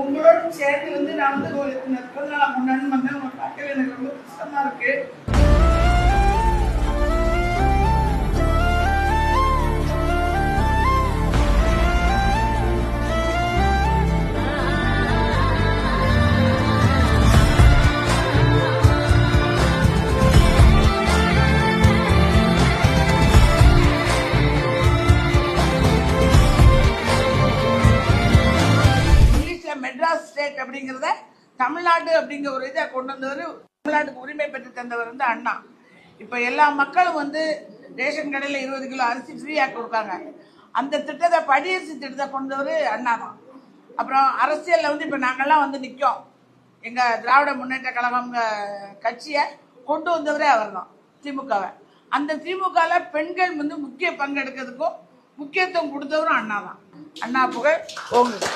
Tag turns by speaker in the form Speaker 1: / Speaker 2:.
Speaker 1: உங்களோட சேர்ந்து நான் பிறந்தநாள் கொண்டாடி வந்தேன். உங்களை பார்க்கவே எனக்கு ரொம்ப கஷ்டமா இருக்கு. மெட்ராஸ் ஸ்டேட் அப்படிங்கிறத தமிழ்நாடு அப்படிங்கிற ஒரு இதை கொண்டு வந்தவர், தமிழ்நாட்டுக்கு உரிமை பெற்று தந்தவர் அண்ணா. இப்ப எல்லா மக்களும் ரேஷன் கடையில் 20 கிலோ அரிசி ஃப்ரீயா கொடுக்காங்க. அந்த திட்டத்தை படியரசு திட்டத்தை கொண்டவர் அண்ணா தான். அப்புறம் அரசியல்ல இப்ப நாங்கெல்லாம் நிக்கோம். எங்க திராவிட முன்னேற்ற கழகம் கட்சியை கொண்டு வந்தவரே அவர் தான், திமுகவை. அந்த திமுகல பெண்கள் முக்கிய பங்கெடுக்கிறதுக்கும் முக்கியத்துவம் கொடுத்தவரும் அண்ணா தான். அண்ணா புகழ் ஓங்குங்க.